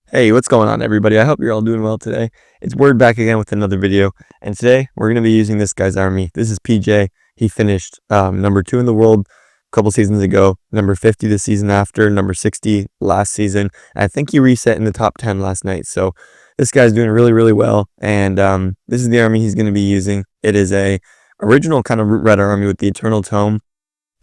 Hey, what's going on, everybody? I hope you're all doing well today. It's Word back again with another video, and today we're going to be using this guy's army. This is PJ. He finished number 2 in the world a couple seasons ago, number 50 the season after, number 60 last season. And I think he reset in the top 10 last night, so this guy's doing really, really well, and this is the army he's going to be using. It is a original kind of red army with the Eternal Tome,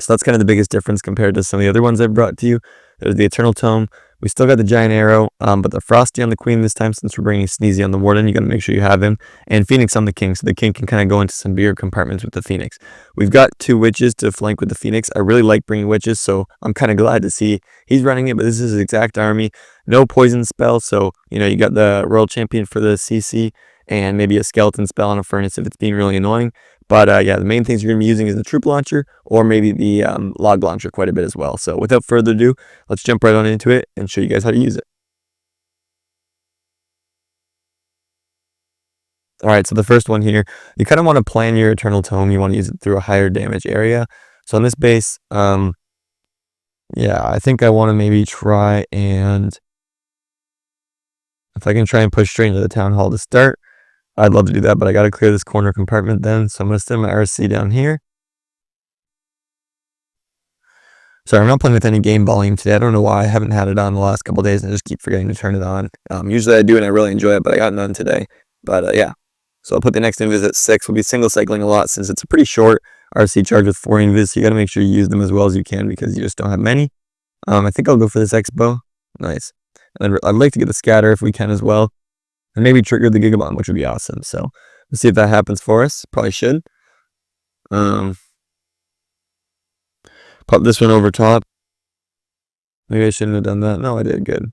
so that's kind of the biggest difference compared to some of the other ones I've brought to you. There's the Eternal Tome. We still got the Giant Arrow, but the Frosty on the Queen this time, since we're bringing Sneezy on the Warden, you got to make sure you have him. And Phoenix on the King, so the King can kind of go into some bigger compartments with the Phoenix. We've got 2 Witches to flank with the Phoenix. I really like bringing Witches, so I'm kind of glad to see he's running it, but this is his exact army. No poison spell, so, you got the Royal Champion for the CC, and maybe a Skeleton spell on a Furnace if it's being really annoying. But yeah, the main things you're going to be using is the Troop Launcher, or maybe the Log Launcher quite a bit as well. So without further ado, let's jump right on into it and show you guys how to use it. Alright, so the first one here, you kind of want to plan your Eternal Tome. You want to use it through a higher damage area. So on this base, yeah, I think I want to maybe try and, if I can try and push straight into the Town Hall to start, I'd love to do that, but I got to clear this corner compartment then. So I'm going to send my RC down here. Sorry, I'm not playing with any game volume today. I don't know why. I haven't had it on the last couple days, and I just keep forgetting to turn it on. Usually I do, and I really enjoy it, but I got none today. But yeah, so I'll put the next invis at 6. We'll be single cycling a lot since it's a pretty short RC charge with 4 invis, so you got to make sure you use them as well as you can because you just don't have many. I think I'll go for this Expo. Nice. And then I'd like to get the scatter if we can as well, and maybe trigger the Gigabomb, which would be awesome. So let's see if that happens for us. Probably should. Pop this one over top. Maybe I shouldn't have done that. No, I did good.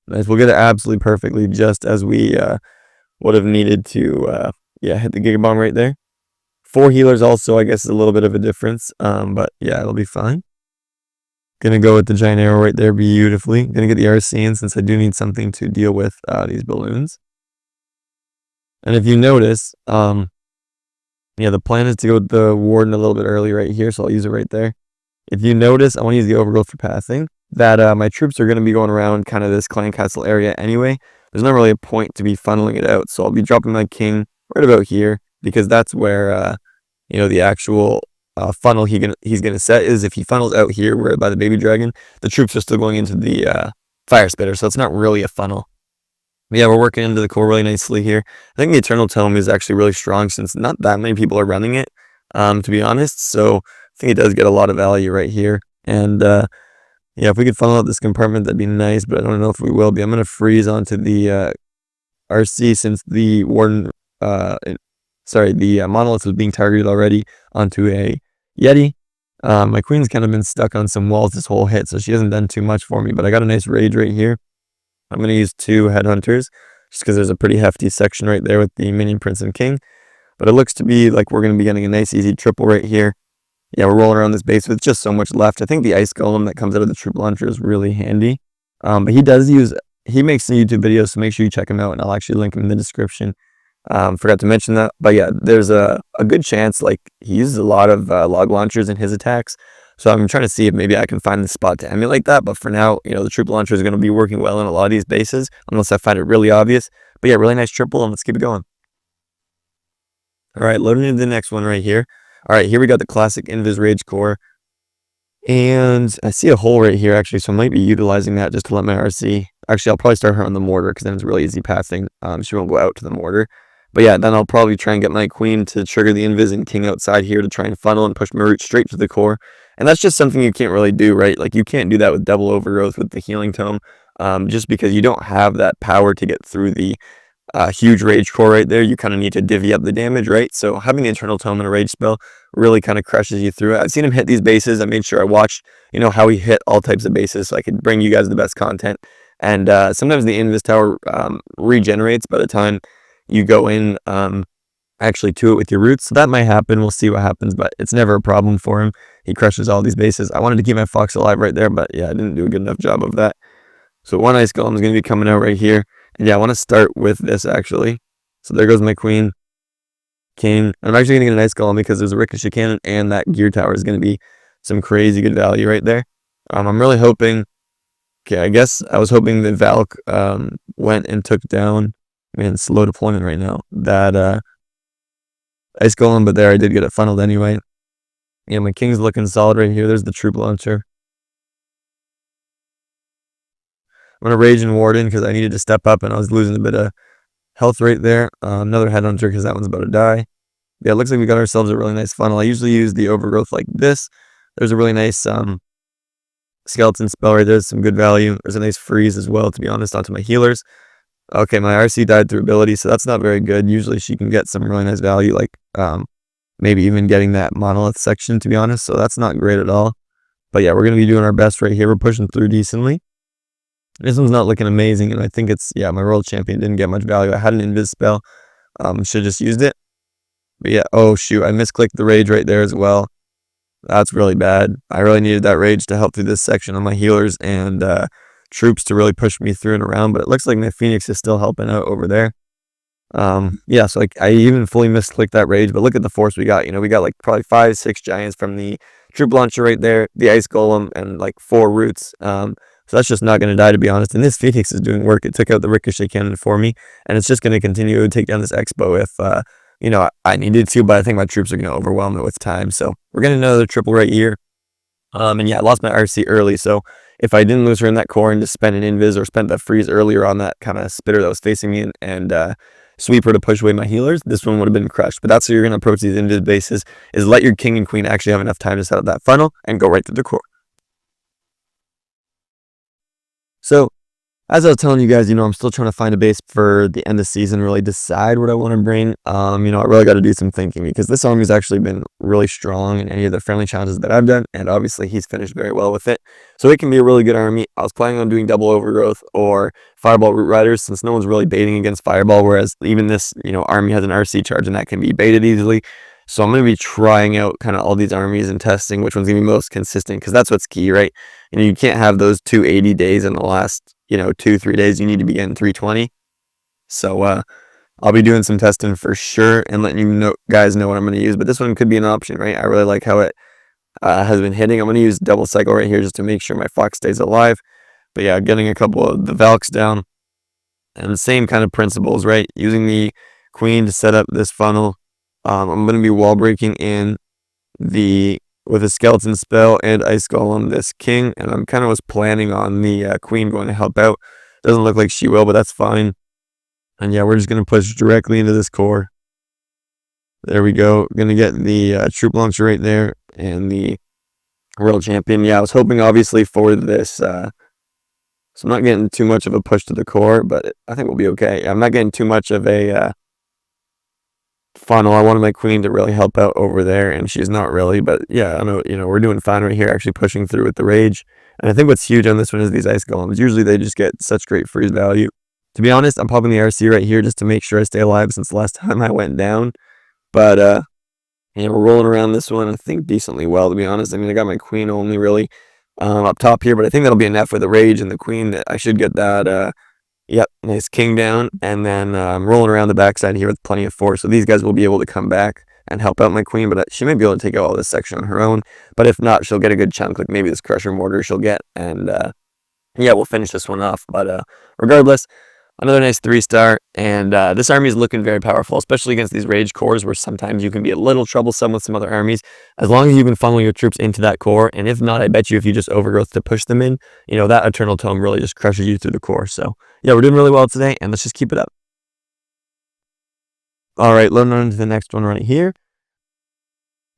Nice. We'll get it absolutely perfectly, just as we would have needed to, yeah, hit the Gigabomb right there. 4 healers also, I guess, is a little bit of a difference, but yeah, it'll be fine. Gonna go with the Giant Arrow right there beautifully. Gonna get the RC in since I do need something to deal with these balloons. And if you notice, yeah, the plan is to go with the Warden a little bit early right here, so I'll use it right there. If you notice, I want to use the Overgrowth for pathing. That my troops are going to be going around kind of this Clan Castle area anyway. There's not really a point to be funneling it out, so I'll be dropping my King right about here, because that's where, the actual funnel he's gonna set is. If he funnels out here where by the Baby Dragon, the troops are still going into the Fire Spitter, so it's not really a funnel. But yeah, we're working into the core really nicely here. I think the Eternal Tome is actually really strong since not that many people are running it, to be honest. So I think it does get a lot of value right here. And yeah, if we could funnel out this compartment, that'd be nice, but I don't know if we will be. I'm going to freeze onto the RC since the Warden, the Monolith was being targeted already onto a Yeti. My Queen's kind of been stuck on some walls this whole hit, so she hasn't done too much for me, but I got a nice rage right here. I'm going to use 2 Headhunters, just because there's a pretty hefty section right there with the Minion Prince and King. But it looks to be like we're going to be getting a nice easy triple right here. Yeah, we're rolling around this base with just so much left. I think the Ice Golem that comes out of the Troop Launcher is really handy. But he makes some YouTube videos, so make sure you check him out, and I'll actually link him in the description. Forgot to mention that. But yeah, there's a good chance, like, he uses a lot of log launchers in his attacks. So I'm trying to see if maybe I can find the spot to emulate that. But for now, the Troop Launcher is going to be working well in a lot of these bases, unless I find it really obvious. But yeah, really nice triple, and let's keep it going. All right, loading into the next one right here. All right, here we got the classic Invis Rage Core. And I see a hole right here, actually, so I might be utilizing that just to let my RC. Actually, I'll probably start her on the mortar, because then it's really easy pathing. She won't go out to the mortar. But yeah, then I'll probably try and get my Queen to trigger the Invis and King outside here to try and funnel and push my route straight to the core. And that's just something you can't really do, right? Like, you can't do that with double Overgrowth with the Healing Tome, just because you don't have that power to get through the huge Rage Core right there. You kind of need to divvy up the damage, right? So having the Eternal Tome and a Rage spell really kind of crushes you through it. I've seen him hit these bases. I made sure I watched, how he hit all types of bases so I could bring you guys the best content. And sometimes the Invis Tower regenerates by the time you go in actually to it with your roots. So that might happen. We'll see what happens, but it's never a problem for him. He crushes all these bases. I wanted to keep my Fox alive right there, but yeah, I didn't do a good enough job of that. So 1 Ice Golem is going to be coming out right here. And yeah, I want to start with this actually. So there goes my Queen, King. I'm actually going to get an Ice Golem because there's a Ricochet Cannon, and that Gear Tower is going to be some crazy good value right there. I'm really hoping Okay, I guess I was hoping that Valk went and took down, man, slow deployment right now, that Ice Golem, but there I did get it funneled anyway. Yeah, my king's looking solid right here. There's the troop launcher. I'm going to Rage and Warden because I needed to step up and I was losing a bit of health right there. Another Headhunter because that one's about to die. Yeah, it looks like we got ourselves a really nice funnel. I usually use the Overgrowth like this. There's a really nice skeleton spell right there. There's some good value. There's a nice freeze as well, to be honest, onto my healers. Okay, my RC died through ability, so that's not very good. Usually she can get some really nice value, like maybe even getting that monolith section, to be honest. So that's not great at all. But yeah, we're going to be doing our best right here. We're pushing through decently. This one's not looking amazing, and I think it's, yeah, my world champion didn't get much value. I had an invis spell. Should have just used it. But yeah, oh shoot, I misclicked the rage right there as well. That's really bad. I really needed that rage to help through this section on my healers and troops to really push me through and around, but it looks like my Phoenix is still helping out over there. Yeah, so like I even fully misclicked that rage, but look at the force we got. You know, we got like probably 5-6 giants from the troop launcher right there, the ice golem, and like 4 roots. So that's just not going to die, to be honest. And this Phoenix is doing work. It took out the ricochet cannon for me, and it's just going to continue to take down this Expo if you know, I needed to, but I think my troops are going to overwhelm it with time. So we're getting another triple right here. And yeah, I lost my RC early, so if I didn't lose her in that core and just spent an invis or spent that freeze earlier on that kind of spitter that was facing me and sweep her to push away my healers, this one would have been crushed. But that's how you're going to approach these invis bases, is let your king and queen actually have enough time to set up that funnel and go right through the core. So as I was telling you guys, you know, I'm still trying to find a base for the end of season, really decide what I want to bring. You know, I really got to do some thinking because this army's actually been really strong in any of the friendly challenges that I've done, and obviously he's finished very well with it. So it can be a really good army. I was planning on doing double overgrowth or fireball root riders since no one's really baiting against fireball, whereas even this, you know, army has an RC charge and that can be baited easily. So I'm going to be trying out kind of all these armies and testing which one's going to be most consistent, because that's what's key, right? You know, you can't have those 280 days in the last, you know, 2-3 days. You need to be getting 320. So I'll be doing some testing for sure and letting you guys know what I'm going to use. But this one could be an option, right? I really like how it has been hitting. I'm going to use double cycle right here just to make sure my fox stays alive. But yeah, getting a couple of the Valks down. And the same kind of principles, right? Using the queen to set up this funnel. I'm going to be wall breaking in with a skeleton spell and ice golem this king, and I'm kind of was planning on the queen going to help out. Doesn't look like she will, but that's fine. And yeah, we're just going to push directly into this core. There we go. Going to get the troop launcher right there and the world champion. Yeah, I was hoping obviously for this, so I'm not getting too much of a push to the core, but I think we'll be okay. I'm not getting too much of a funnel. I wanted my queen to really help out over there, and she's not really, but yeah, I know, you know, we're doing fine right here, actually pushing through with the rage. And I think what's huge on this one is these ice golems. Usually they just get such great freeze value. To be honest, I'm popping the RC right here just to make sure I stay alive since the last time I went down. But yeah, we're rolling around this one, I think, decently well, to be honest. I mean, I got my queen only really up top here, but I think that'll be enough with the rage and the queen. I should get that yep, nice king down, and then I'm rolling around the backside here with plenty of force, so these guys will be able to come back and help out my queen, but she may be able to take out all this section on her own, but if not, she'll get a good chunk, like maybe this crusher mortar she'll get, and yeah, we'll finish this one off. But regardless, another nice 3-star, and this army is looking very powerful, especially against these rage cores where sometimes you can be a little troublesome with some other armies. As long as you can funnel your troops into that core, and if not, I bet you if you just overgrowth to push them in, you know, that eternal tome really just crushes you through the core. So yeah, we're doing really well today, and let's just keep it up. All right, loading on to the next one right here.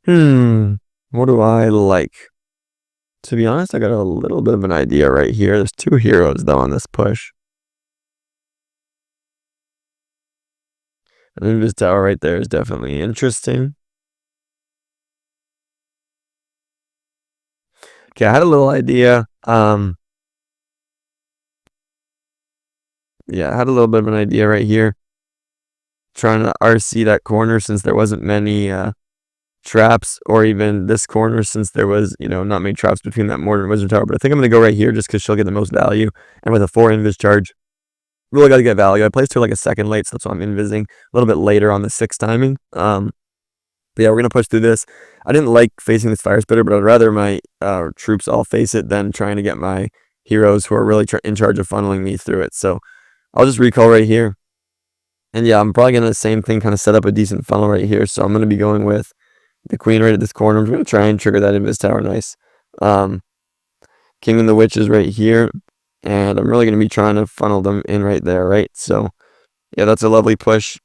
What do I like? To be honest, I got a little bit of an idea right here. There's 2 heroes though on this push. And this tower right there is definitely interesting. Okay, I had a little idea. Yeah, I had a little bit of an idea right here. Trying to RC that corner since there wasn't many traps, or even this corner since there was, you know, not many traps between that mortar and wizard tower. But I think I'm going to go right here just because she'll get the most value. And with a 4 invis charge, really got to get value. I placed her like a second late, so that's why I'm invising a little bit later on the 6 timing. But yeah, we're going to push through this. I didn't like facing this fire spitter, but I'd rather my troops all face it than trying to get my heroes who are really in charge of funneling me through it. So I'll just recall right here. And yeah, I'm probably going to the same thing, kind of set up a decent funnel right here. So I'm going to be going with the queen right at this corner. I'm going to try and trigger that invis tower nice. King and the witch is right here. And I'm really going to be trying to funnel them in right there, right? So yeah, that's a lovely push.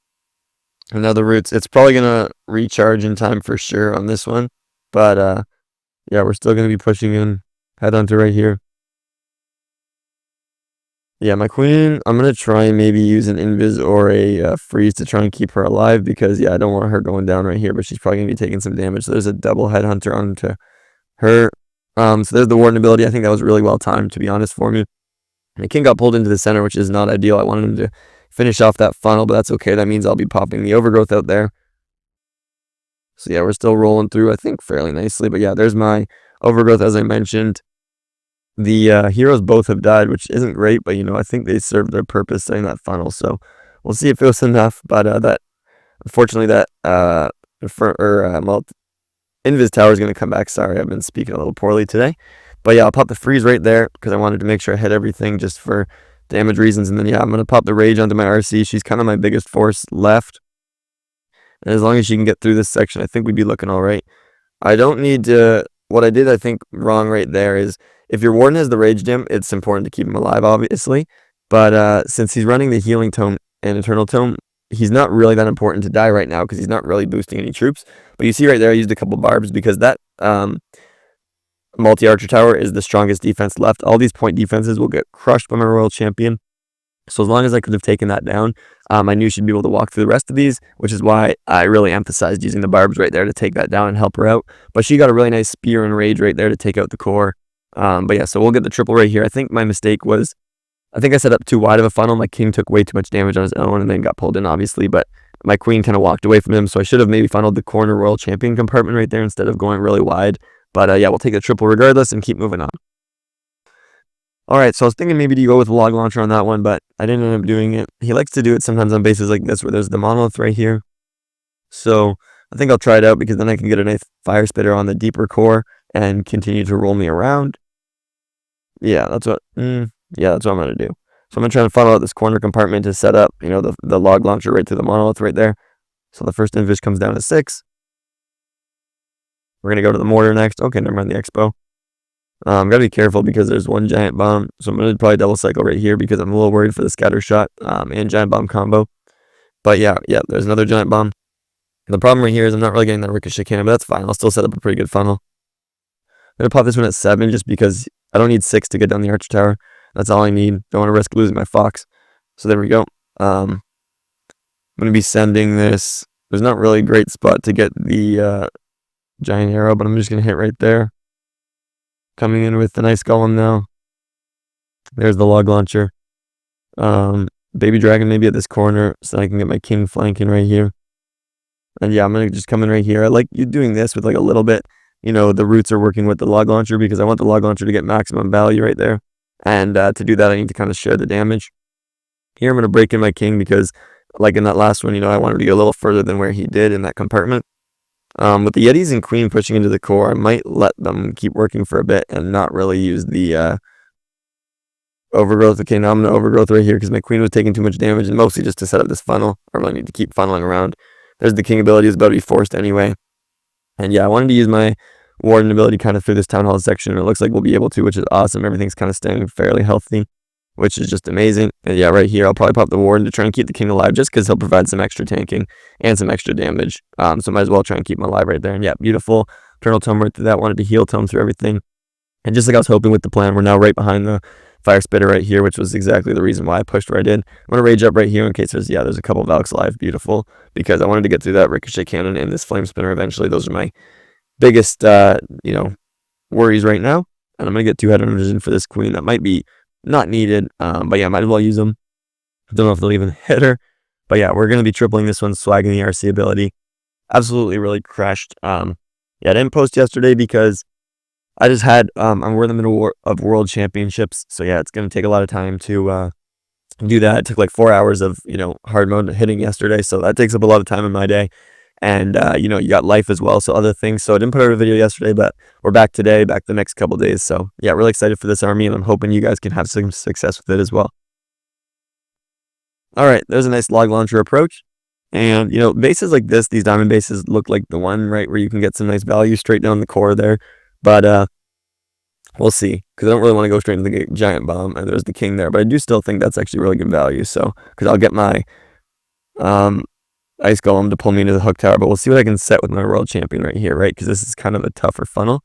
Another roots. It's probably going to recharge in time for sure on this one. But yeah, we're still going to be pushing in headhunter right here. Yeah, my queen, I'm going to try and maybe use an invis or a freeze to try and keep her alive because, yeah, I don't want her going down right here, but she's probably going to be taking some damage. So there's a double headhunter onto her. So there's the warden ability. I think that was really well timed, to be honest, for me. And the king got pulled into the center, which is not ideal. I wanted him to finish off that funnel, but that's okay. That means I'll be popping the overgrowth out there. So yeah, we're still rolling through, I think, fairly nicely. But yeah, there's my overgrowth, as I mentioned. The heroes both have died, which isn't great, but, I think they served their purpose setting that funnel. So we'll see if it was enough. But that, unfortunately, that invis tower is going to come back. Sorry, I've been speaking a little poorly today. But yeah, I'll pop the freeze right there because I wanted to make sure I hit everything just for damage reasons. And then, yeah, I'm going to pop the rage onto my RC. She's kind of my biggest force left. And as long as she can get through this section, I think we'd be looking all right. I don't need to... What I did, I think, wrong right there is if your warden has the rage dim, it's important to keep him alive, obviously. But since he's running the healing tome and eternal tome, he's not really that important to die right now because he's not really boosting any troops. But you see right there, I used a couple barbs because that multi-archer tower is the strongest defense left. All these point defenses will get crushed by my royal champion. So as long as I could have taken that down, I knew she'd be able to walk through the rest of these, which is why I really emphasized using the barbs right there to take that down and help her out. But she got a really nice spear and rage right there to take out the core. But yeah, so we'll get the triple right here. I think my mistake was, I think I set up too wide of a funnel. My king took way too much damage on his own and then got pulled in, obviously. But my queen kind of walked away from him, so I should have maybe funneled the corner royal champion compartment right there instead of going really wide. But yeah, we'll take the triple regardless and keep moving on. Alright, so I was thinking maybe to go with a log launcher on that one, but I didn't end up doing it. He likes to do it sometimes on bases like this where there's the monolith right here. So I think I'll try it out because then I can get a nice fire spitter on the deeper core and continue to roll me around. Yeah, that's what I'm going to do. So I'm going to try and funnel out this corner compartment to set up, the log launcher right to the monolith right there. So the first invis comes down to 6. We're going to go to the mortar next. Okay, never mind the expo. Gotta be careful because there's one giant bomb, so I'm gonna probably double cycle right here because I'm a little worried for the scatter shot and giant bomb combo. But yeah, there's another giant bomb. The problem right here is I'm not really getting that ricochet cannon, but that's fine. I'll still set up a pretty good funnel. I'm gonna pop this one at 7 just because I don't need 6 to get down the archer tower. That's all I need. Don't want to risk losing my fox. So there we go. I'm gonna be sending this. There's not really a great spot to get the giant arrow, but I'm just gonna hit right there. Coming in with the nice golem now. There's the log launcher. Baby dragon maybe at this corner so I can get my king flanking right here. And yeah, I'm going to just come in right here. I like you doing this with like a little bit. The roots are working with the log launcher because I want the log launcher to get maximum value right there. And to do that, I need to kind of share the damage. Here I'm going to break in my king because like in that last one, I wanted to get a little further than where he did in that compartment. With the Yetis and Queen pushing into the core, I might let them keep working for a bit and not really use the overgrowth. Okay, now I'm going to overgrowth right here because my Queen was taking too much damage and mostly just to set up this funnel. I really need to keep funneling around. There's the King ability, is about to be forced anyway. And yeah, I wanted to use my Warden ability kind of through this Town Hall section, and it looks like we'll be able to, which is awesome. Everything's kind of staying fairly healthy, which is just amazing. And yeah, right here, I'll probably pop the Warden to try and keep the King alive just because he'll provide some extra tanking and some extra damage. So might as well try and keep him alive right there. And yeah, beautiful. Eternal Tome right through that. Wanted to heal Tome through everything. And just like I was hoping with the plan, we're now right behind the Fire Spitter right here, which was exactly the reason why I pushed where I did. I'm going to rage up right here in case there's a couple of Valks live. Beautiful. Because I wanted to get through that Ricochet Cannon and this Flame Spinner eventually. Those are my biggest, worries right now. And I'm going to get 2 headhunters in for this Queen. That might be not needed, but yeah, might as well use them. Don't know if they'll even hit her. But yeah, we're going to be tripling this one, swagging the RC ability. Absolutely really crashed. I didn't post yesterday because I just had, we're in the middle of World Championships. So yeah, it's going to take a lot of time to do that. It took like 4 hours of, hard mode hitting yesterday. So that takes up a lot of time in my day. and you know, you got life as well, so other things. So I didn't put out a video yesterday, but we're back today, back the next couple days. So yeah, really excited for this army, and I'm hoping you guys can have some success with it as well. All right, there's a nice log launcher approach. And, you know, bases like this, these diamond bases look like the one, right, where you can get some nice value straight down the core there. But we'll see, because I don't really want to go straight into the giant bomb, and there's the king there. But I do still think that's actually really good value. So, because I'll get my ice golem to pull me into the hook tower. But we'll see what I can set with my world champion right here, right? Because this is kind of a tougher funnel.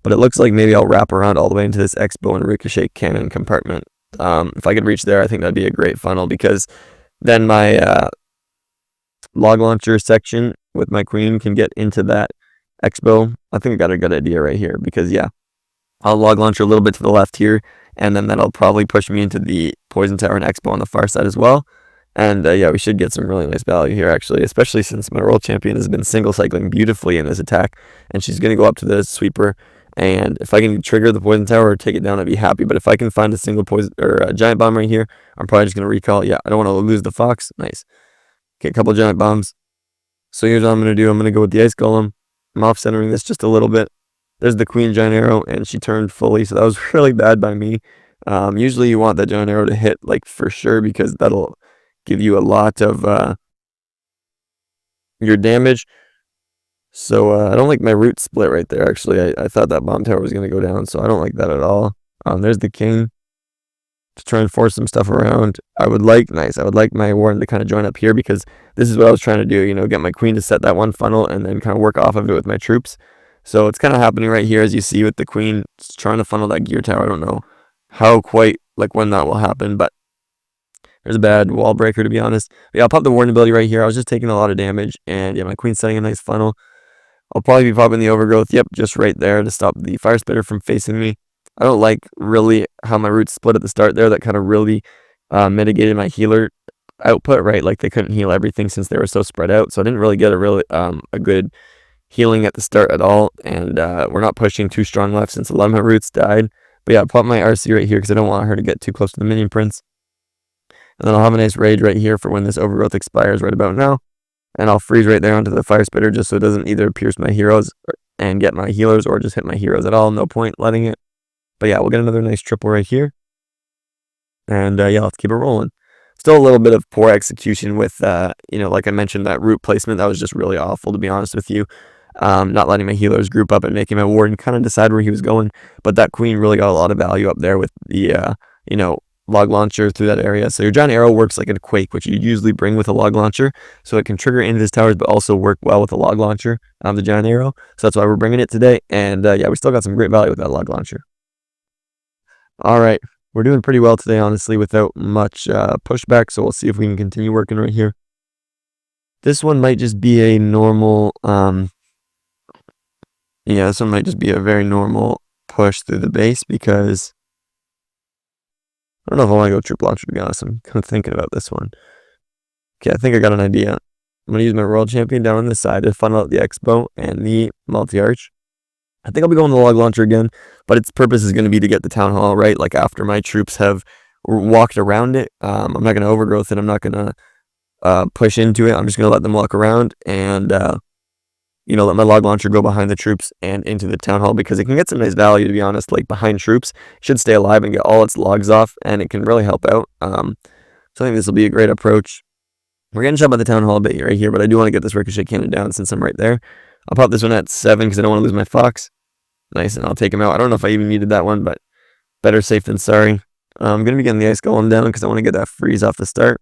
But it looks like maybe I'll wrap around all the way into this X-bow and ricochet cannon compartment. If I could reach there, I think that'd be a great funnel, because then my log launcher section with my queen can get into that X-bow. I think I got a good idea right here, because yeah, I'll log launcher a little bit to the left here, and then that'll probably push me into the poison tower and X-bow on the far side as well. And yeah, we should get some really nice value here, actually, especially since my world champion has been single cycling beautifully in this attack, and she's going to go up to the sweeper. And if I can trigger the poison tower or take it down, I'd be happy. But if I can find a single poison or a giant bomb right here, I'm probably just going to recall. Yeah, I don't want to lose the fox. Nice. Okay, a couple giant bombs. So here's what I'm going to do. I'm going to go with the ice golem. I'm off centering this just a little bit. There's the queen giant arrow, and she turned fully, so that was really bad by me. Usually you want that giant arrow to hit, like, for sure, because that'll give you a lot of your damage. So I don't like my root split right there, actually. I thought that bomb tower was going to go down, so I don't like that at all. There's the king to try and force some stuff around. I would like my warden to kind of join up here, because this is what I was trying to do, you know, get my queen to set that one funnel and then kind of work off of it with my troops. So it's kind of happening right here, as you see, with the queen trying to funnel that gear tower. I don't know how quite, like, when that will happen, but there's a bad wall breaker, to be honest. But yeah, I'll pop the warden ability right here. I was just taking a lot of damage, and yeah, my queen's setting a nice funnel. I'll probably be popping the overgrowth, yep, just right there to stop the fire spitter from facing me. I don't like really how my roots split at the start there. That kind of really mitigated my healer output, right? Like, they couldn't heal everything since they were so spread out. So I didn't really get a good healing at the start at all. And we're not pushing too strong left since a lot of my roots died. But yeah, I'll pop my RC right here because I don't want her to get too close to the minion prince. And then I'll have a nice rage right here for when this overgrowth expires right about now. And I'll freeze right there onto the fire spitter, just so it doesn't either pierce my heroes and get my healers, or just hit my heroes at all. No point letting it. But yeah, we'll get another nice triple right here. And yeah, let's keep it rolling. Still a little bit of poor execution with, you know, like I mentioned, that root placement. That was just really awful, to be honest with you. Not letting my healers group up and making my warden kind of decide where he was going. But that queen really got a lot of value up there with the, you know, log launcher through that area. So your giant arrow works like a quake, which you usually bring with a log launcher, so it can trigger into his towers but also work well with a log launcher, the giant arrow. So that's why we're bringing it today. And yeah, we still got some great value with that log launcher. All right, we're doing pretty well today, honestly, without much pushback. So we'll see if we can continue working right here. This one might just be a normal yeah, this one might just be a very normal push through the base, because I don't know if I want to go troop launcher, to be honest. I'm kind of thinking about this one. Okay, I think I got an idea. I'm going to use my world champion down on this side to funnel out the X-bow and the multi-arch. I think I'll be going to the log launcher again, but its purpose is going to be to get the town hall, right? Like, after my troops have walked around it. I'm not going to overgrowth it. I'm not going to push into it. I'm just going to let them walk around and, you know, let my log launcher go behind the troops and into the town hall, because it can get some nice value, to be honest. Like, behind troops, it should stay alive and get all its logs off, and it can really help out. So I think this will be a great approach. We're getting shot by the town hall a bit right here, but I do want to get this ricochet cannon down since I'm right there. I'll pop this one at 7 because I don't want to lose my fox. Nice, and I'll take him out. I don't know if I even needed that one, but better safe than sorry. I'm going to be getting the ice golem down because I want to get that freeze off the start.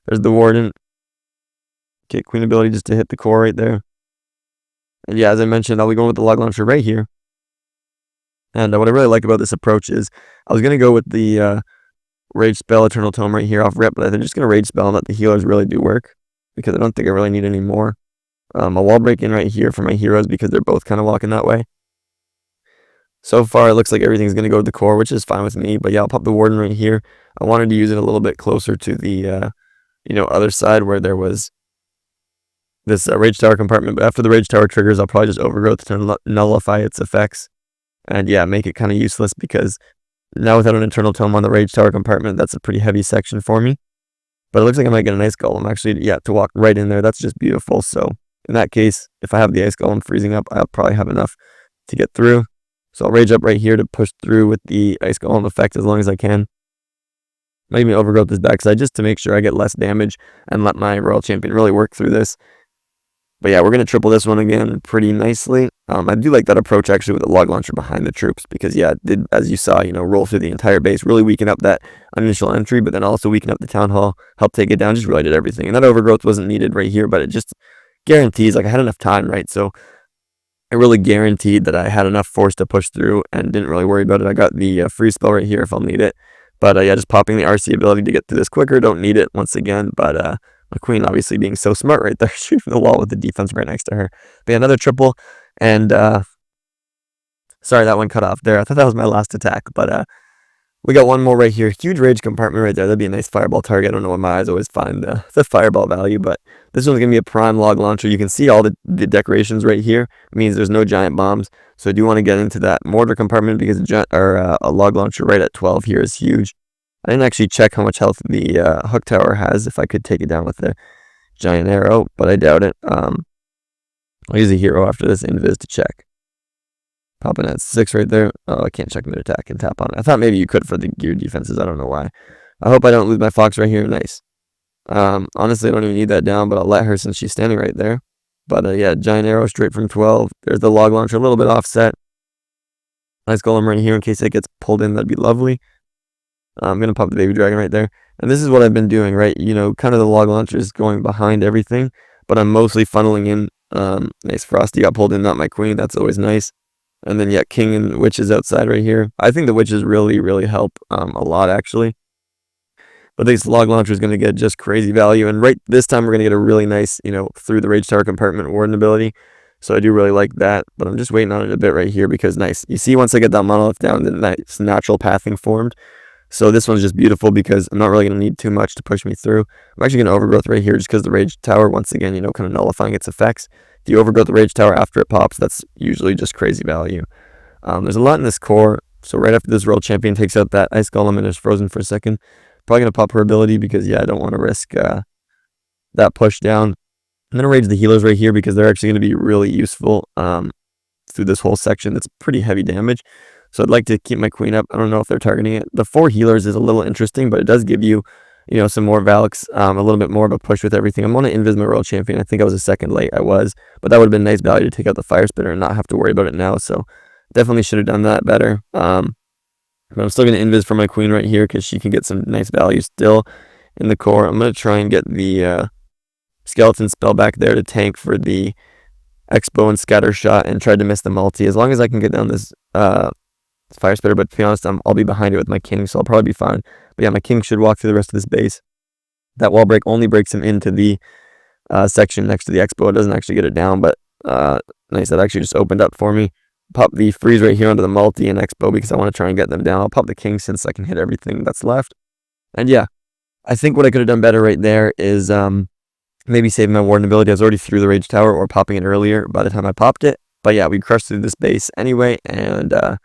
There's the warden. Okay, queen ability just to hit the core right there. And yeah, as I mentioned, I'll be going with the log launcher right here. And what I really like about this approach is I was going to go with the rage spell Eternal Tome right here off rip, but I'm just going to rage spell and let the healers really do work, because I don't think I really need any more. A wall break in right here for my heroes, because they're both kind of walking that way. So far, it looks like everything's going to go to the core, which is fine with me. But yeah, I'll pop the warden right here. I wanted to use it a little bit closer to the, you know, other side where there was this rage tower compartment. But after the rage tower triggers, I'll probably just overgrowth to nullify its effects. And yeah, make it kind of useless, because now without an Eternal Tome on the rage tower compartment, that's a pretty heavy section for me. But it looks like I might get an ice golem, actually, yeah, to walk right in there. That's just beautiful. So in that case, if I have the ice golem freezing up, I'll probably have enough to get through. So I'll rage up right here to push through with the ice golem effect as long as I can. Might even overgrowth this backside just to make sure I get less damage and let my Royal Champion really work through this. But yeah, we're going to triple this one again pretty nicely. I do like that approach actually with the log launcher behind the troops because yeah, it did, as you saw, roll through the entire base, really weaken up that initial entry, but then also weaken up the town hall, help take it down, just really did everything. And that overgrowth wasn't needed right here, but it just guarantees, like I had enough time, right? So it really guaranteed that I had enough force to push through and didn't really worry about it. I got the free spell right here if I'll need it. But yeah, just popping the RC ability to get through this quicker, don't need it once again, but my queen obviously being so smart right there, shooting the wall with the defense right next to her. But yeah, another triple, and sorry, that one cut off there. I thought that was my last attack, but we got one more right here. Huge rage compartment right there. That'd be a nice fireball target. I don't know why my eyes always find the fireball value, but this one's going to be a prime log launcher. You can see all the decorations right here. It means there's no giant bombs, so I do want to get into that mortar compartment because a log launcher right at 12 here is huge. I didn't actually check how much health the hook tower has, if I could take it down with the giant arrow, but I doubt it. I'll use a hero after this invis to check. Popping at 6 right there. Oh, I can't check mid attack and tap on it. I thought maybe you could for the gear defenses. I don't know why. I hope I don't lose my fox right here. Nice. Honestly, I don't even need that down, but I'll let her since she's standing right there. But yeah, giant arrow straight from 12. There's the log launcher, a little bit offset. Nice golem right here in case it gets pulled in. That'd be lovely. I'm going to pop the baby dragon right there. And this is what I've been doing, right? Kind of the log launcher is going behind everything, but I'm mostly funneling in. Nice Frosty got pulled in, not my queen. That's always nice. And then, yeah, king and witches outside right here. I think the witches really, really help a lot, actually. But this log launcher is going to get just crazy value. And right this time, we're going to get a really nice, through the rage tower compartment warden ability. So I do really like that. But I'm just waiting on it a bit right here because nice. You see, once I get that monolith down, the nice natural pathing formed. So this one's just beautiful because I'm not really going to need too much to push me through. I'm actually going to overgrowth right here just because the rage tower, once again, kind of nullifying its effects. If you overgrowth the rage tower after it pops, that's usually just crazy value. There's a lot in this core. So right after this Royal Champion takes out that ice golem and is frozen for a second, probably going to pop her ability because, yeah, I don't want to risk that push down. I'm going to rage the healers right here because they're actually going to be really useful through this whole section. It's pretty heavy damage. So I'd like to keep my queen up. I don't know if they're targeting it. The 4 healers is a little interesting, but it does give you, some more Valks, a little bit more of a push with everything. I'm going to invis my Royal Champion. I think I was a second late. I was, but that would have been nice value to take out the Fire Spitter and not have to worry about it now. So definitely should have done that better. But I'm still going to invis for my queen right here because she can get some nice value still in the core. I'm going to try and get the skeleton spell back there to tank for the Expo and Scatter Shot and try to miss the multi. As long as I can get down this Fire Spitter, but to be honest, I'll be behind it with my king, so I'll probably be fine. But yeah, my king should walk through the rest of this base. That wall break only breaks him into the section next to the Expo. It doesn't actually get it down, but nice. That actually just opened up for me. Pop the freeze right here onto the multi and Expo because I want to try and get them down. I'll pop the king since I can hit everything that's left. And yeah, I think what I could have done better right there is maybe saving my warden ability. I was already through the rage tower or popping it earlier by the time I popped it. But yeah, we crushed through this base anyway, and I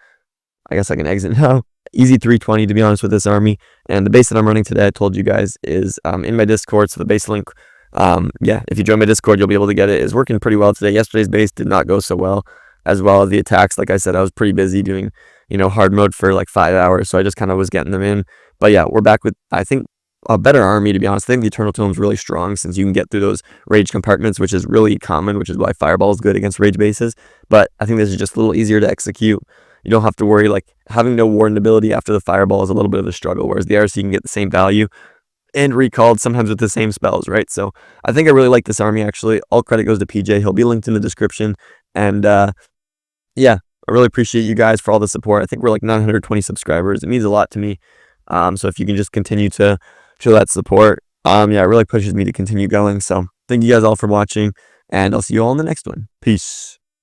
guess I can exit now. Easy 320 to be honest with this army. And the base that I'm running today, I told you guys, is in my Discord. So the base link, yeah, if you join my Discord, you'll be able to get it. It's working pretty well today. Yesterday's base did not go so well, as well as the attacks. Like I said, I was pretty busy doing, hard mode for like 5 hours. So I just kind of was getting them in. But yeah, we're back with, I think, a better army, to be honest. I think the Eternal Tome is really strong since you can get through those rage compartments, which is really common, which is why Fireball is good against rage bases. But I think this is just a little easier to execute. You don't have to worry, like, having no warden ability after the Fireball is a little bit of a struggle, whereas the RC can get the same value and recalled sometimes with the same spells, right? So I think I really like this army, actually. All credit goes to PJ. He'll be linked in the description. And yeah, I really appreciate you guys for all the support. I think we're like 920 subscribers. It means a lot to me. So if you can just continue to show that support, yeah, it really pushes me to continue going. So thank you guys all for watching, and I'll see you all in the next one. Peace.